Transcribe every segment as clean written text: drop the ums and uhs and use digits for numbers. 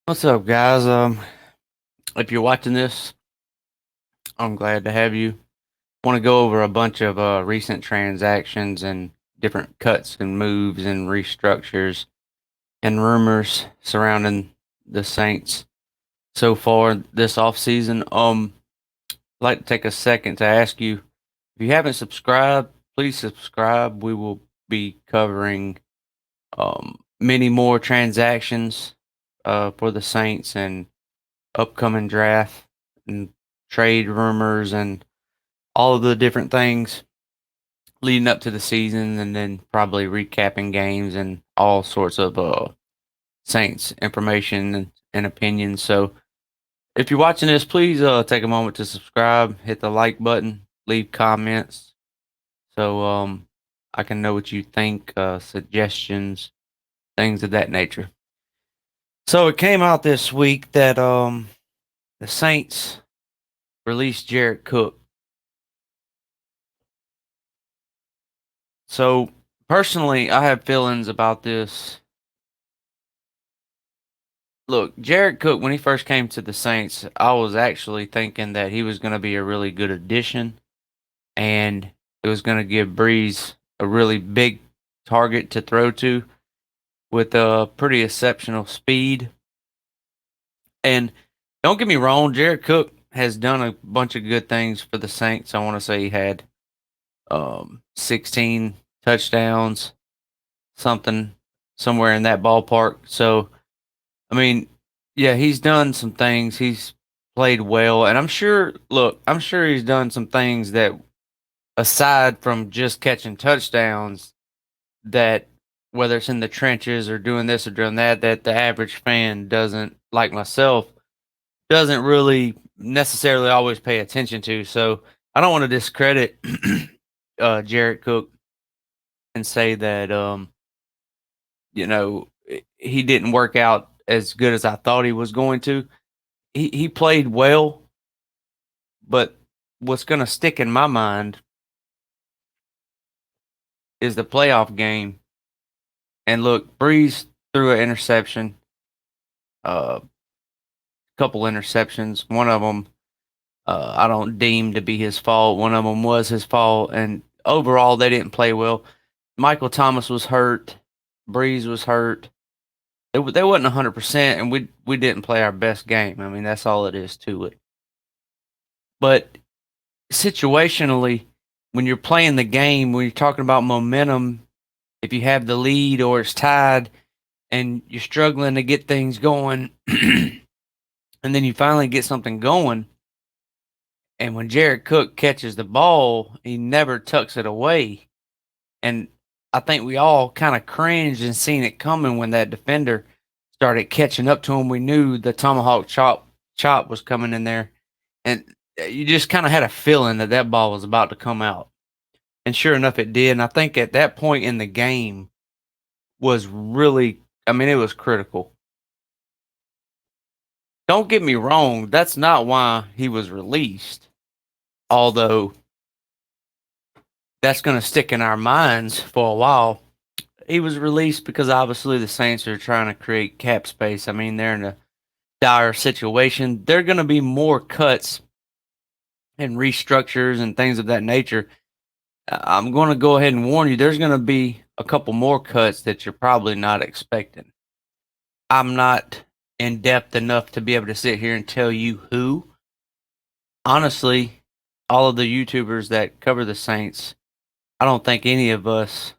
What's up, guys? If you're watching this, I'm glad to have you. Want to go over a bunch of recent transactions and different cuts and moves and restructures and rumors surrounding the Saints so far this offseason. I'd like to take a second to ask you if you haven't subscribed, please subscribe. We will be covering many more transactions for the Saints and upcoming draft and trade rumors and all of the different things leading up to the season, and then probably recapping games and all sorts of Saints information and opinions. So if you're watching this, please take a moment to subscribe, hit the like button, leave comments so I can know what you think, suggestions, things of that nature. So it came out this week that the Saints released Jared Cook. So personally, I have feelings about this. Look, Jared Cook, when he first came to the Saints, I was actually thinking that he was going to be a really good addition and it was going to give Breeze a really big target to throw to with a pretty exceptional speed. And don't get me wrong, Jared Cook has done a bunch of good things for the Saints. I want to say he had 16 touchdowns, something somewhere in that ballpark. So I mean, yeah, he's done some things. He's played well, and I'm sure. Look, I'm sure he's done some things that, aside from just catching touchdowns, that whether it's in the trenches or doing this or doing that, that the average fan doesn't, like myself, doesn't really necessarily always pay attention to. So I don't want to discredit Jarrett Cook and say that he didn't work out as good as I thought he was going to. He played well, but what's going to stick in my mind is the playoff game. And look, Breeze threw an interception, a couple interceptions. One of them I don't deem to be his fault. One of them was his fault, and overall they didn't play well. Michael Thomas was hurt. Breeze was hurt. They wasn't 100%, and we didn't play our best game. I mean, that's all it is to it. But situationally, when you're playing the game, when you're talking about momentum, if you have the lead or it's tied and you're struggling to get things going, and then you finally get something going, and when Jared Cook catches the ball, he never tucks it away. And I think we all kind of cringed and seen it coming when that defender started catching up to him. We knew the tomahawk chop was coming in there, and you just kind of had a feeling that that ball was about to come out. And sure enough, it did. And I think at that point in the game was really, I mean, it was critical. Don't get me wrong, that's not why he was released. Although that's going to stick in our minds for a while. He was released because obviously the Saints are trying to create cap space. I mean, they're in a dire situation. There are going to be more cuts and restructures and things of that nature. I'm going to go ahead and warn you, there's going to be a couple more cuts that you're probably not expecting. I'm not in depth enough to be able to sit here and tell you who. Honestly, all of the YouTubers that cover the Saints, I don't think any of us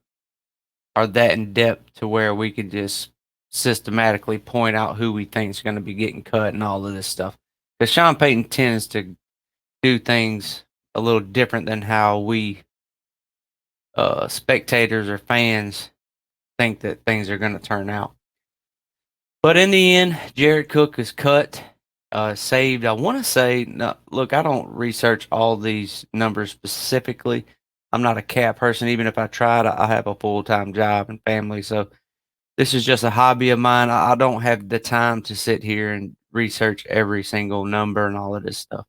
are that in depth to where we could just systematically point out who we think is going to be getting cut and all of this stuff. Because Sean Payton tends to do things a little different than how we spectators or fans think that things are going to turn out. But in the end, Jared Cook is cut, saved. I want to say, no, look, I don't research all these numbers specifically. I'm not a cap person. Even if I tried, I have a full time job and family. So this is just a hobby of mine. I don't have the time to sit here and research every single number and all of this stuff.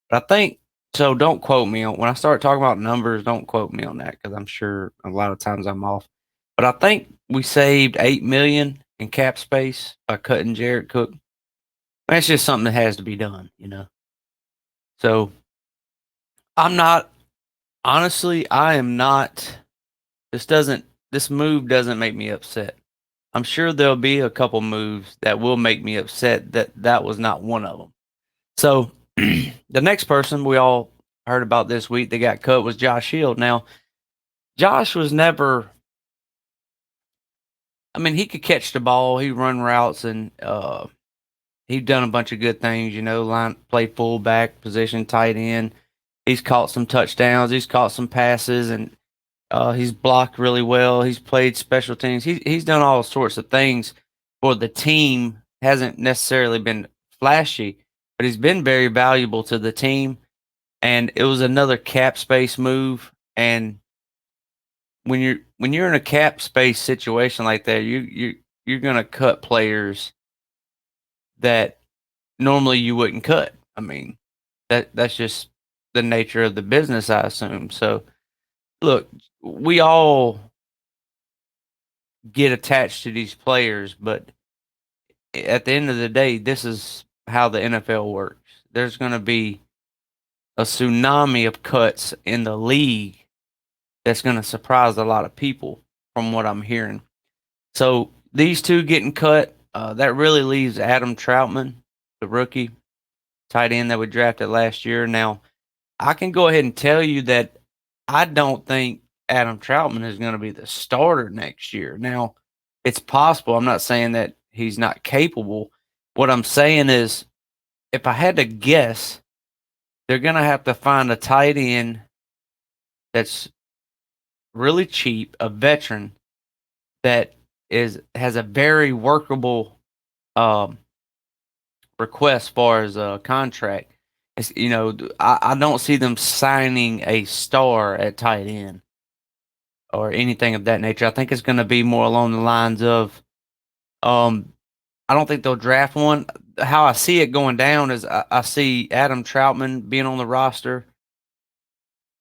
But I think so. Don't quote me on when I start talking about numbers. Don't quote me on that because I'm sure a lot of times I'm off. But I think we saved 8 million in cap space by cutting Jared Cook. It's just something that has to be done, you know. So I'm not honestly, I am not. This move doesn't make me upset. I'm sure there'll be a couple moves that will make me upset. That was not one of them. So the next person we all heard about this week that got cut was Josh Hield. Now Josh was never. I mean, he could catch the ball, he run routes, and he'd done a bunch of good things. You know, line play fullback position, tight end. He's caught some touchdowns. He's caught some passes, and he's blocked really well. He's played special teams. He's done all sorts of things for the team. Hasn't necessarily been flashy, but he's been very valuable to the team. And it was another cap space move. And when you're in a cap space situation like that, you're gonna cut players that normally you wouldn't cut. I mean, that's just the nature of the business, I assume. So look, we all get attached to these players, but at the end of the day, this is how the NFL works. There's going to be a tsunami of cuts in the league that's going to surprise a lot of people, from what I'm hearing. So these two getting cut, that really leaves Adam Troutman, the rookie tight end that we drafted last year. Now, I can go ahead and tell you that I don't think Adam Troutman is going to be the starter next year. Now, it's possible. I'm not saying that he's not capable. What I'm saying is, if I had to guess, they're going to have to find a tight end that's really cheap, a veteran that has a very workable request as far as a contract. I don't see them signing a star at tight end or anything of that nature. I think it's going to be more along the lines of, I don't think they'll draft one. How I see it going down is I see Adam Troutman being on the roster,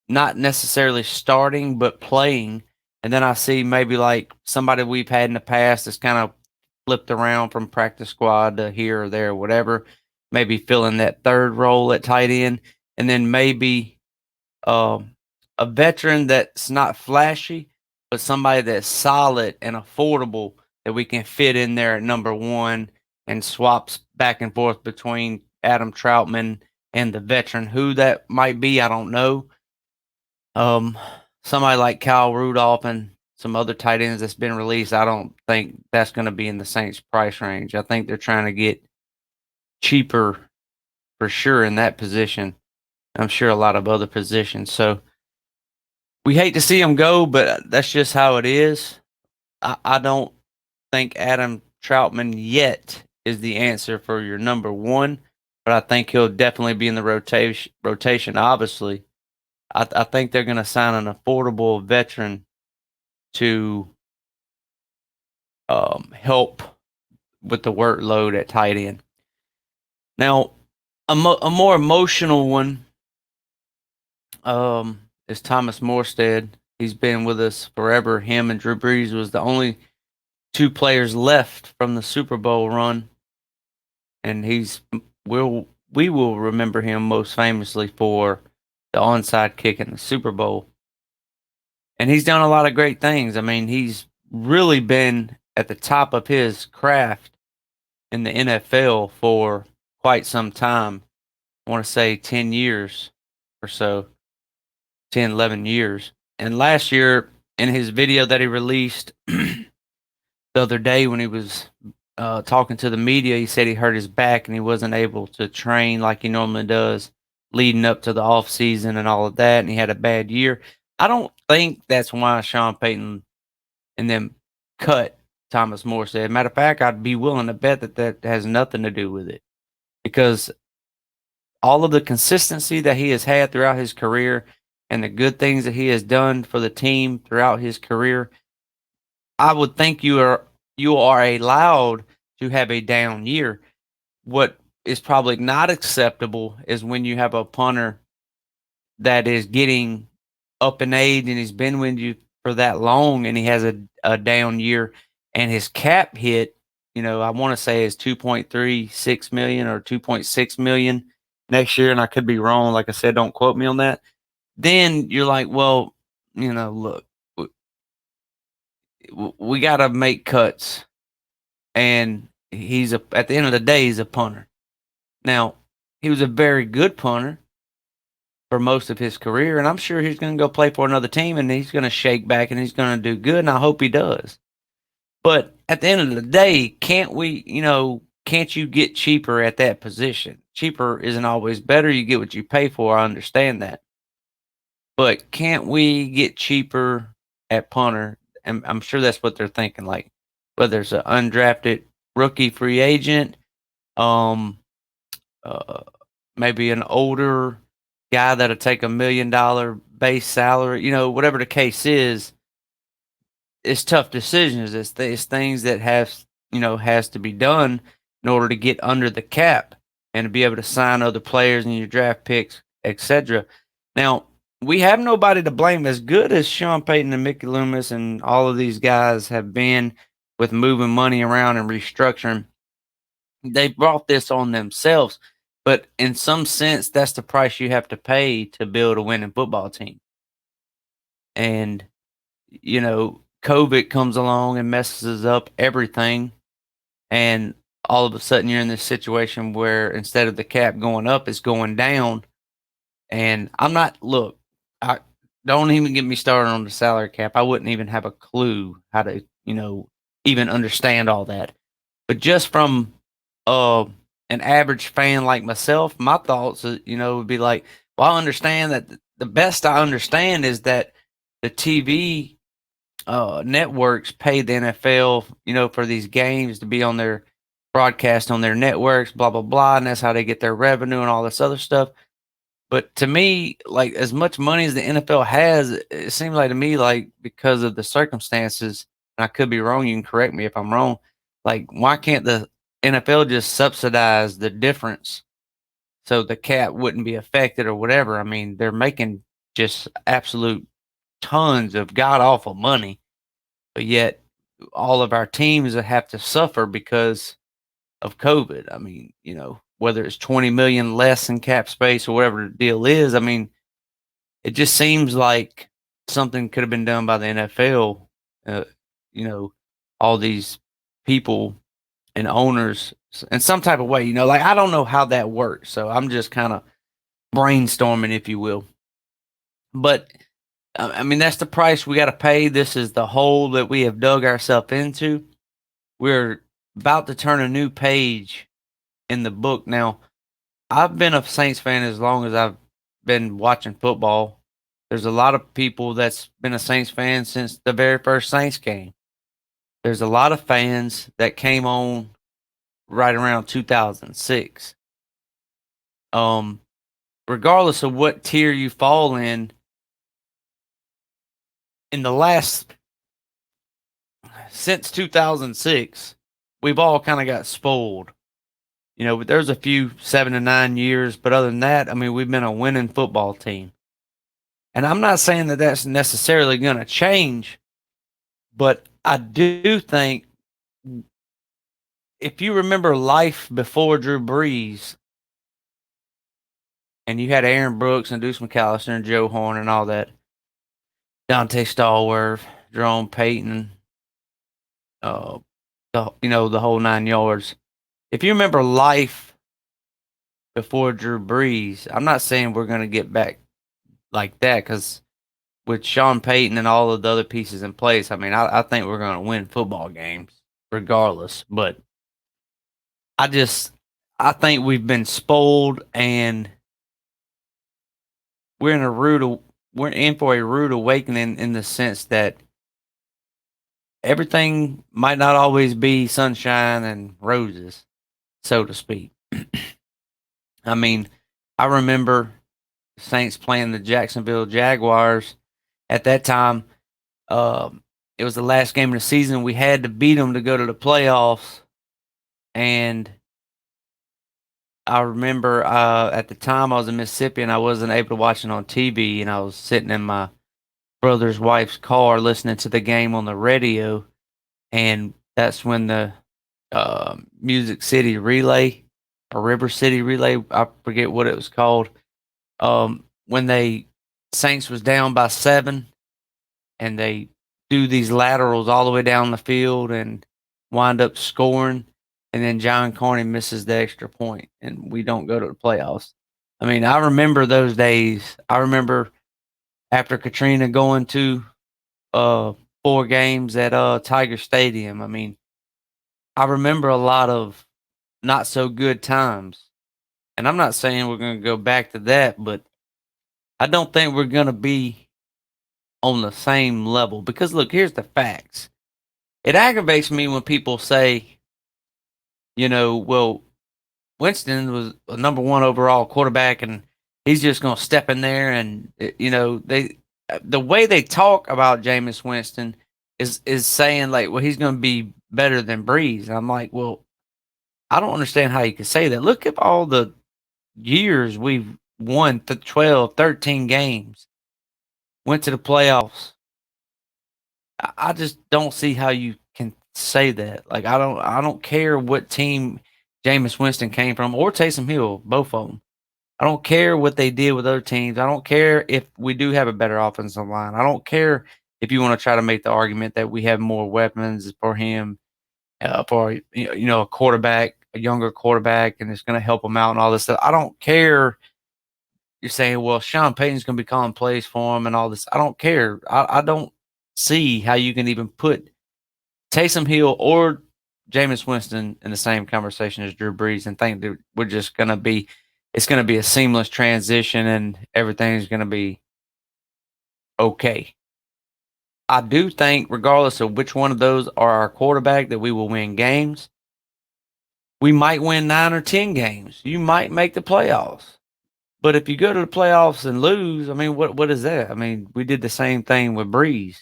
not necessarily starting, but playing. And then I see maybe like somebody we've had in the past that's kind of flipped around from practice squad to here or there, whatever, maybe filling that third role at tight end. And then maybe a veteran that's not flashy, but somebody that's solid and affordable that we can fit in there at number one and swaps back and forth between Adam Troutman and the veteran. Who that might be, I don't know. Somebody like Kyle Rudolph and some other tight ends that's been released, I don't think that's going to be in the Saints' price range. I think they're trying to get cheaper for sure in that position. I'm sure a lot of other positions. So we hate to see him go, but that's just how it is. I don't think Adam Troutman yet is the answer for your number one, but I think he'll definitely be in the rotation. Obviously, I think they're going to sign an affordable veteran to help with the workload at tight end. Now, a more emotional one is Thomas Morstead. He's been with us forever. Him and Drew Brees was the only two players left from the Super Bowl run, and we will remember him most famously for the onside kick in the Super Bowl. And he's done a lot of great things. I mean, he's really been at the top of his craft in the NFL for quite some time. I want to say 10 years or so, 10, 11 years. And last year, in his video that he released the other day when he was talking to the media, he said he hurt his back and he wasn't able to train like he normally does leading up to the off season and all of that, and he had a bad year. I don't think that's why Sean Payton and them cut Thomas Morstead. Matter of fact, I'd be willing to bet that has nothing to do with it, because all of the consistency that he has had throughout his career and the good things that he has done for the team throughout his career, I would think you are allowed to have a down year. What is probably not acceptable is when you have a punter that is getting up in age and he's been with you for that long and he has a down year and his cap hit I want to say is 2.36 million or 2.6 million next year, and I could be wrong. Like I said, don't quote me on that. Then you're like, well, look, we got to make cuts, and at the end of the day, he's a punter. Now, he was a very good punter for most of his career, and I'm sure he's going to go play for another team, and he's going to shake back, and he's going to do good, and I hope he does. But at the end of the day, can't you get cheaper at that position? Cheaper isn't always better. You get what you pay for. I understand that. But can't we get cheaper at punter? And I'm sure that's what they're thinking. Like whether it's an undrafted rookie free agent, um, uh, maybe an older guy that'll take $1 million base salary. Whatever the case is, it's tough decisions. It's things that has to be done in order to get under the cap and to be able to sign other players and your draft picks, etc. Now we have nobody to blame. As good as Sean Payton and Mickey Loomis and all of these guys have been with moving money around and restructuring, they brought this on themselves. But in some sense, that's the price you have to pay to build a winning football team. And COVID comes along and messes up everything. And all of a sudden, you're in this situation where instead of the cap going up, it's going down. And look, I don't even get me started on the salary cap. I wouldn't even have a clue how to, even understand all that. But just from an average fan like myself, my thoughts, would be like, well, I understand that the best I understand is that the TV networks pay the NFL, for these games to be on their broadcast on their networks, blah blah blah, and that's how they get their revenue and all this other stuff. But to me, like as much money as the NFL has, it seems like to me, like because of the circumstances, and I could be wrong. You can correct me if I'm wrong. Like, why can't the NFL just subsidize the difference so the cap wouldn't be affected or whatever? I mean, they're making just absolute tons of god awful money, but yet all of our teams have to suffer because of COVID. I mean, whether it's 20 million less in cap space or whatever the deal is, I mean, it just seems like something could have been done by the NFL. Uh, all these people and owners in some type of way, like I don't know how that works. So I'm just kind of brainstorming, if you will. But I mean, that's the price we got to pay. This is the hole that we have dug ourselves into. We're about to turn a new page in the book. Now, I've been a Saints fan as long as I've been watching football. There's a lot of people that's been a Saints fan since the very first Saints game. There's a lot of fans that came on right around 2006. Regardless of what tier you fall in the last since 2006, we've all kind of got spoiled. There's a few 7 to 9 years, but other than that, I mean, we've been a winning football team. And I'm not saying that that's necessarily going to change, but I do think if you remember life before Drew Brees, and you had Aaron Brooks and Deuce McAllister and Joe Horn and all that, Dante Stallworth, Jerome Payton, the whole 9 yards. If you remember life before Drew Brees, I'm not saying we're going to get back like that because with Sean Payton and all of the other pieces in place, I mean, I think we're going to win football games regardless. But I think we've been spoiled and we're in for a rude awakening in the sense that everything might not always be sunshine and roses, so to speak. I mean, I remember Saints playing the Jacksonville Jaguars. At that time, it was the last game of the season. We had to beat them to go to the playoffs. And I remember at the time I was in Mississippi and I wasn't able to watch it on TV. And I was sitting in my brother's wife's car listening to the game on the radio. And that's when the Music City Relay or River City Relay. I forget what it was called. When they Saints was down by 7 and they do these laterals all the way down the field and wind up scoring, and then John Carney misses the extra point, and we don't go to the playoffs. I mean, I remember those days. I remember after Katrina going to uh 4 games at Tiger Stadium. I mean, I remember a lot of not so good times. And I'm not saying we're going to go back to that, but I don't think we're going to be on the same level because look, here's the facts. It aggravates me when people say, well, Winston was a number 1 overall quarterback and he's just going to step in there and the way they talk about Jameis Winston is saying like, well, he's going to be better than Breeze. And I'm like, well, I don't understand how you can say that. Look at all the years we've won 12, 13 games, went to the playoffs. I just don't see how you can say that. Like I don't care what team Jameis Winston came from or Taysom Hill, both of them. I don't care what they did with other teams. I don't care if we do have a better offensive line. I don't care if you want to try to make the argument that we have more weapons for him, for a quarterback, a younger quarterback, and it's going to help him out and all this stuff. I don't care. You're saying, well, Sean Payton's going to be calling plays for him and all this. I don't care. I don't see how you can even put Taysom Hill or Jameis Winston in the same conversation as Drew Brees and think that we're just going to be, it's going to be a seamless transition and everything's going to be okay. I do think, regardless of which one of those are our quarterback, that we will win games. We might win 9 or 10 games. You might make the playoffs. But if you go to the playoffs and lose, I mean, what is that? I mean, we did the same thing with Breeze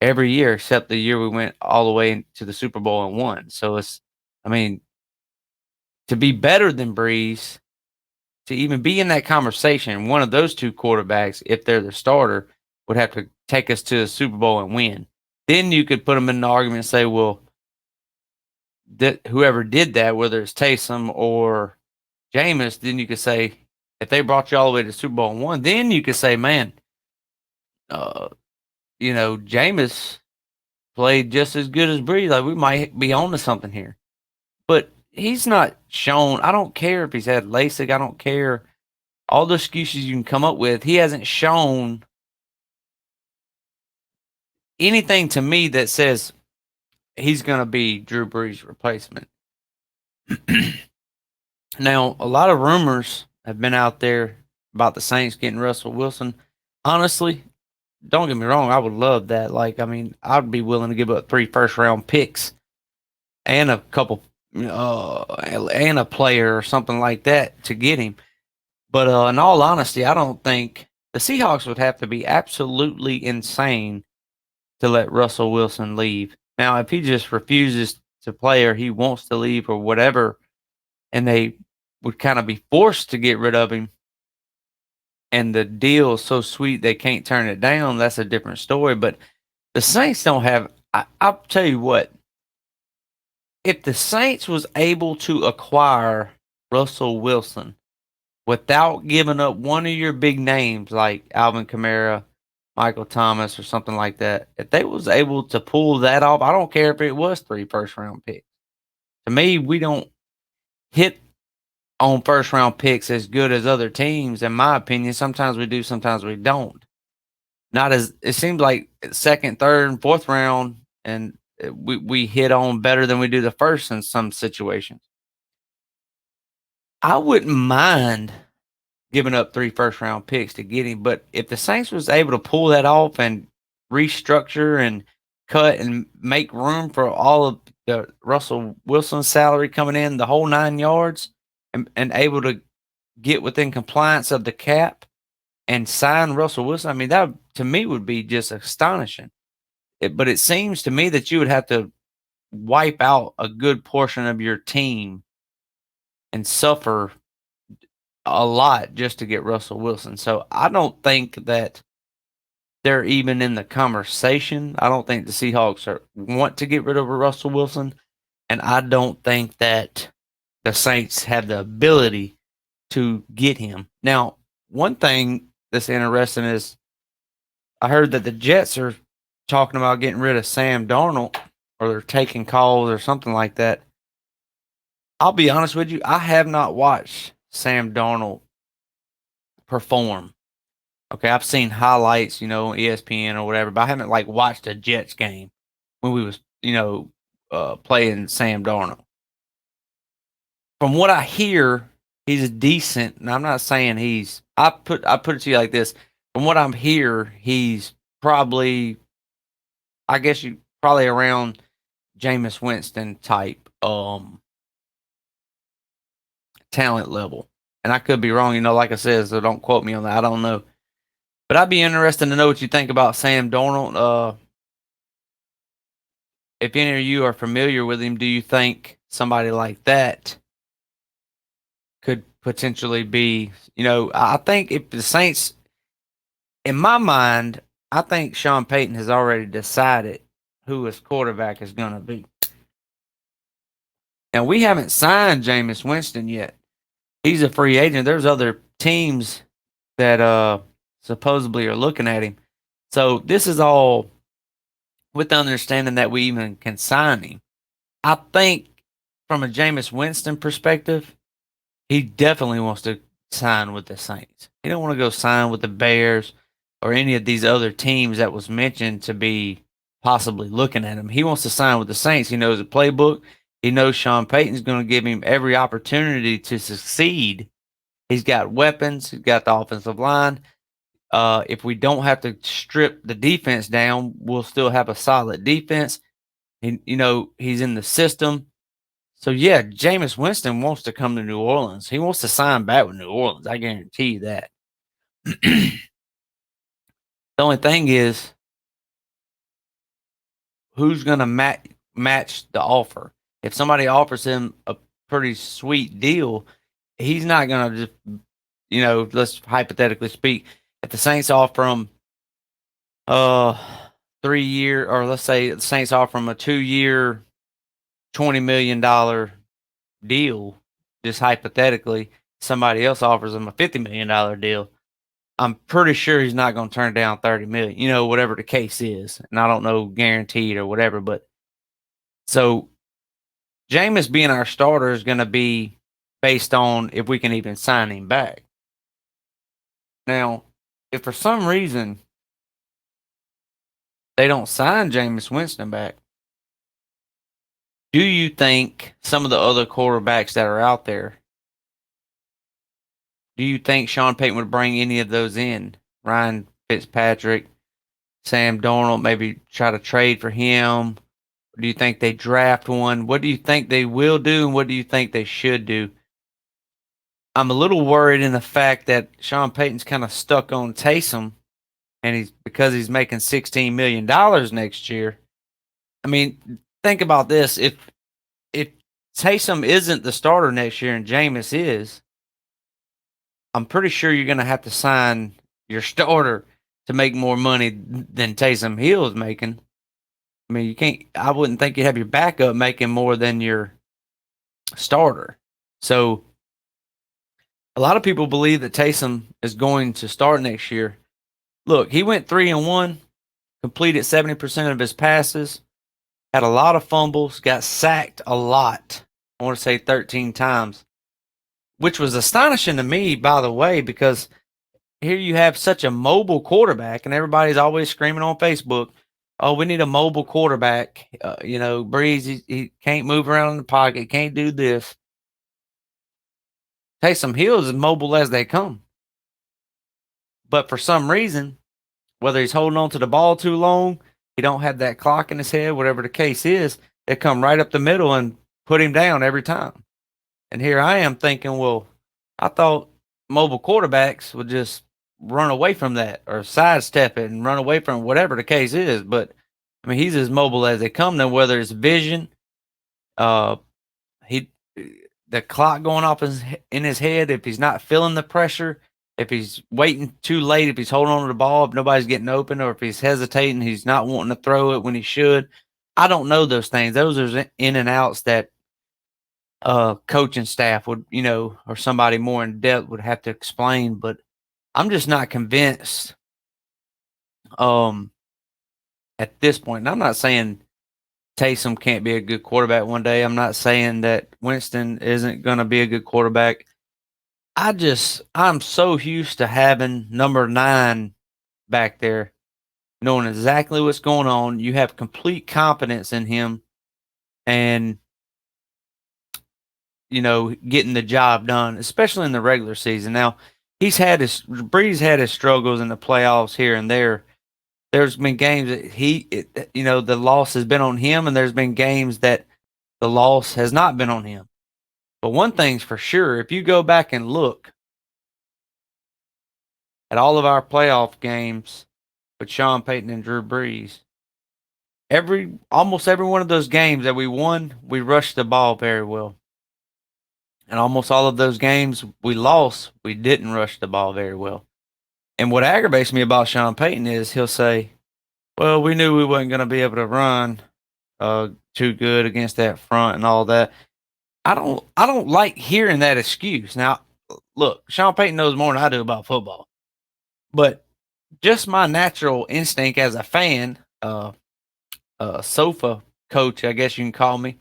every year except the year we went all the way to the Super Bowl and won. So I mean, to be better than Breeze, to even be in that conversation, one of those 2 quarterbacks, if they're the starter, would have to take us to the Super Bowl and win. Then you could put them in the argument and say, well, that whoever did that, whether it's Taysom or Jameis, then you could say, if they brought you all the way to the Super Bowl and won, then you could say, man, Jameis played just as good as Breeze. Like we might be on to something here. But he's not shown. I don't care if he's had LASIK. I don't care all the excuses you can come up with. He hasn't shown anything to me that says he's going to be Drew Brees' replacement. Now, a lot of rumors have been out there about the Saints getting Russell Wilson. Honestly, don't get me wrong, I would love that. Like, I mean, I'd be willing to give up 3 first-round picks and a couple, and a player or something like that to get him. But in all honesty, I don't think the Seahawks would have to be absolutely insane to let Russell Wilson leave. Now, if he just refuses to play or he wants to leave or whatever, and they would kind of be forced to get rid of him, and the deal is so sweet they can't turn it down, that's a different story. But the Saints don't have. I'll tell you what. If the Saints was able to acquire Russell Wilson without giving up one of your big names like Alvin Kamara, Michael Thomas, or something like that, if they was able to pull that off, I don't care if it was 3 first-round picks. To me, we don't hit on first-round picks as good as other teams, in my opinion. Sometimes we do, sometimes we don't. Not as it seems like second, third, and fourth round, and we hit on better than we do the first in some situations. I wouldn't mind giving up 3 first-round picks to get him, but if the Saints was able to pull that off and restructure and cut and make room for all of the Russell Wilson salary coming in, the whole 9 yards, and able to get within compliance of the cap and sign Russell Wilson, I mean, that to me would be just astonishing. But it seems to me that you would have to wipe out a good portion of your team and suffer a lot just to get Russell Wilson. So I don't think that they're even in the conversation. I don't think the Seahawks want to get rid of Russell Wilson. and I don't think that the Saints have the ability to get him. Now, one thing that's interesting is I heard that the Jets are talking about getting rid of Sam Darnold, or they're taking calls or something like that. I'll be honest with you, I have not watched Sam Darnold perform. Okay, I've seen highlights, ESPN or whatever, but I haven't like watched a Jets game when we was, playing Sam Darnold. From what I hear, he's decent, and I'm not saying he's. I put it to you like this: from what I'm hear, he's probably, I guess you probably around Jameis Winston type talent level, and I could be wrong. Like I said, so don't quote me on that. I don't know, but I'd be interested to know what you think about Sam Darnold. If any of you are familiar with him, do you think somebody like that could potentially be, I think if the Saints, in my mind, I think Sean Payton has already decided who his quarterback is going to be. Now, we haven't signed Jameis Winston yet. He's a free agent. There's other teams that supposedly are looking at him. So this is all with the understanding that we even can sign him. I think from a Jameis Winston perspective, he definitely wants to sign with the Saints. He don't want to go sign with the Bears or any of these other teams that was mentioned to be possibly looking at him. He wants to sign with the Saints. He knows the playbook. He knows Sean Payton's going to give him every opportunity to succeed. He's got weapons. He's got the offensive line. If we don't have to strip the defense down, we'll still have a solid defense. And, he's in the system. So, yeah, Jameis Winston wants to come to New Orleans. He wants to sign back with New Orleans. I guarantee you that. The only thing is, who's going to match the offer? If somebody offers him a pretty sweet deal, he's not going to just, let's hypothetically speak, if the Saints offer him 3-year, or let's say the Saints offer him a 2-year, $20 million deal, just hypothetically, somebody else offers him a $50 million deal, I'm pretty sure he's not going to turn down 30 million, whatever the case is. And I don't know guaranteed or whatever, but so Jameis being our starter is going to be based on if we can even sign him back. Now, if for some reason they don't sign Jameis Winston back, do you think some of the other quarterbacks that are out there, do you think Sean Payton would bring any of those in? Ryan Fitzpatrick, Sam Darnold, maybe try to trade for him? Do you think they draft one? What do you think they will do, and what do you think they should do? I'm a little worried in the fact that Sean Payton's kind of stuck on Taysom, and because he's making $16 million next year. I mean, think about this: if Taysom isn't the starter next year and Jameis is, I'm pretty sure you're going to have to sign your starter to make more money than Taysom Hill is making. I mean, you can't. I wouldn't think you'd have your backup making more than your starter. So, a lot of people believe that Taysom is going to start next year. Look, he went 3-1, completed 70% of his passes, had a lot of fumbles, got sacked a lot. I want to say 13 times, which was astonishing to me, by the way, because here you have such a mobile quarterback, and everybody's always screaming on Facebook, oh, we need a mobile quarterback. Breeze, he can't move around in the pocket, can't do this. Taysom Hill is as mobile as they come. But for some reason, whether he's holding on to the ball too long, he don't have that clock in his head, whatever the case is, they come right up the middle and put him down every time. And here I am thinking, well, I thought mobile quarterbacks would just run away from that or sidestep it and run away from whatever the case is. But I mean, he's as mobile as they come. Then whether it's vision, the clock going off in his head, if he's not feeling the pressure, if he's waiting too late, if he's holding on to the ball, if nobody's getting open, or if he's hesitating, he's not wanting to throw it when he should. I don't know those things. Those are in and outs that coaching staff would, or somebody more in depth would have to explain. But I'm just not convinced um, at this point. And I'm not saying Taysom can't be a good quarterback one day. I'm not saying that Winston isn't going to be a good quarterback. I'm so used to having number 9 back there, knowing exactly what's going on. You have complete confidence in him and, getting the job done, especially in the regular season. Now, Breeze had his struggles in the playoffs here and there. There's been games that the loss has been on him, and there's been games that the loss has not been on him. But one thing's for sure, if you go back and look at all of our playoff games with Sean Payton and Drew Brees, almost every one of those games that we won, we rushed the ball very well. And almost all of those games we lost, we didn't rush the ball very well. And what aggravates me about Sean Payton is he'll say, well, we knew we wasn't going to be able to run too good against that front and all that. I don't like hearing that excuse. Now, look, Sean Payton knows more than I do about football. But just my natural instinct as a fan, sofa coach, I guess you can call me.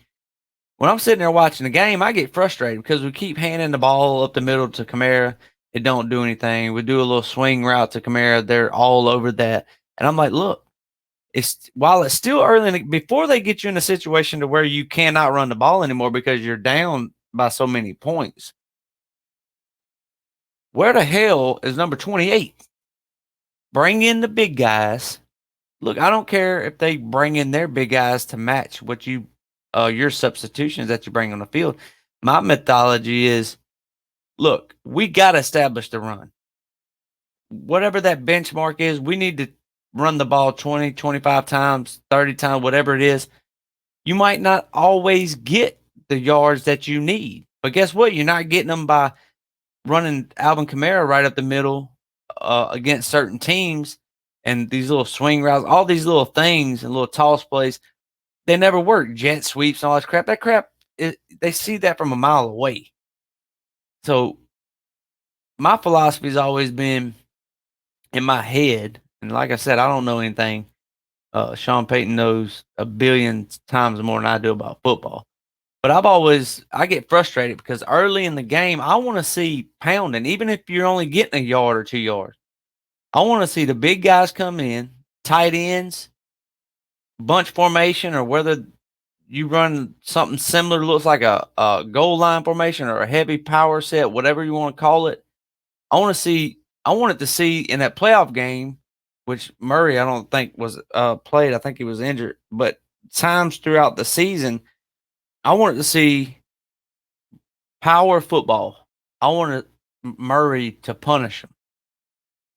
When I'm sitting there watching the game, I get frustrated because we keep handing the ball up the middle to Kamara. It don't do anything. We do a little swing route to Kamara. They're all over that. And I'm like, look, while it's still early, before they get you in a situation to where you cannot run the ball anymore because you're down by so many points, where the hell is number 28? Bring in the big guys. Look, I don't care if they bring in their big guys to match what your substitutions that you bring on the field. My methodology is, look, we got to establish the run. Whatever that benchmark is, we need to run the ball 20, 25 times, 30 times, whatever it is. You might not always get the yards that you need, but guess what? You're not getting them by running Alvin Kamara right up the middle against certain teams and these little swing routes, all these little things and little toss plays. They never work. Jet sweeps and all that crap. That crap, they see that from a mile away. So my philosophy has always been in my head, and like I said, I don't know anything. Sean Payton knows a billion times more than I do about football. But I get frustrated because early in the game, I want to see pounding, even if you're only getting a yard or 2 yards. I want to see the big guys come in, tight ends, bunch formation, or whether you run something similar, looks like a goal line formation or a heavy power set, whatever you want to call it. I wanted to see in that playoff game, which Murray I don't think was played. I think he was injured, but times throughout the season, I wanted to see power football. I wanted Murray to punish him.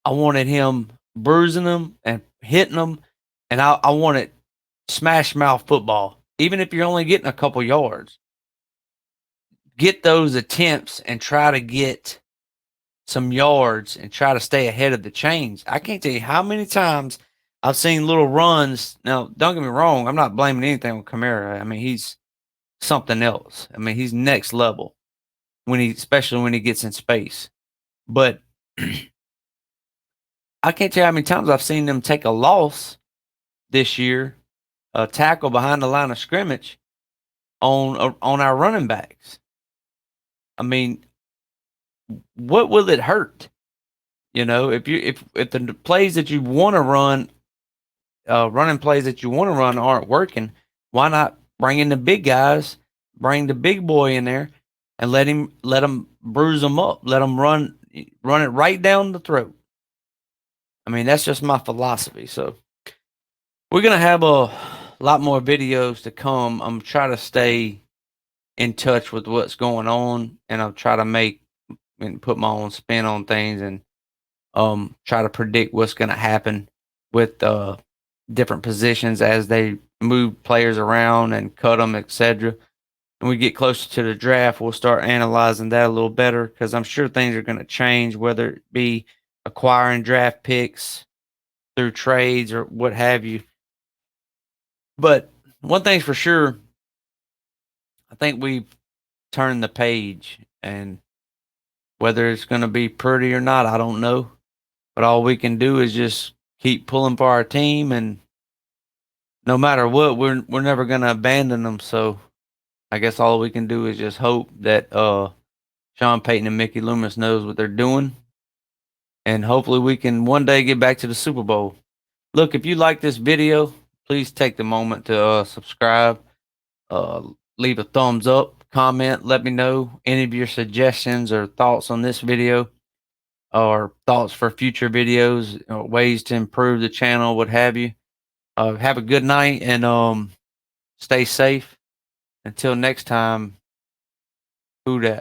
I wanted him bruising them and hitting them, and I wanted smash mouth football. Even if you're only getting a couple yards, get those attempts and try to get some yards and try to stay ahead of the chains. I can't tell you how many times I've seen little runs. Now, don't get me wrong. I'm not blaming anything on Kamara. I mean, he's something else. I mean, he's next level especially when he gets in space. But I can't tell you how many times I've seen them take a loss this year, a tackle behind the line of scrimmage on our running backs. I mean, what will it hurt? If the plays that you want to run, running plays that you want to run aren't working, why not bring in the big guys, bring the big boy in there, and let him bruise them up, let them run it right down the throat. I mean, that's just my philosophy. So we're gonna have a lot more videos to come. I'm trying to stay in touch with what's going on, and I'll try to make and put my own spin on things and try to predict what's going to happen with different positions as they move players around and cut them, etc. And we get closer to the draft, we'll start analyzing that a little better because I'm sure things are going to change, whether it be acquiring draft picks through trades or what have you. But one thing's for sure, I think we've turned the page, and whether it's going to be pretty or not, I don't know. But all we can do is just keep pulling for our team, and no matter what, we're never going to abandon them. So I guess all we can do is just hope that Sean Payton and Mickey Loomis knows what they're doing, and hopefully we can one day get back to the Super Bowl. Look, if you like this video, please take the moment to subscribe, uh, leave a thumbs up, comment, let me know any of your suggestions or thoughts on this video, or thoughts for future videos, ways to improve the channel, what have you. Have a good night, and stay safe. Until next time, who dat?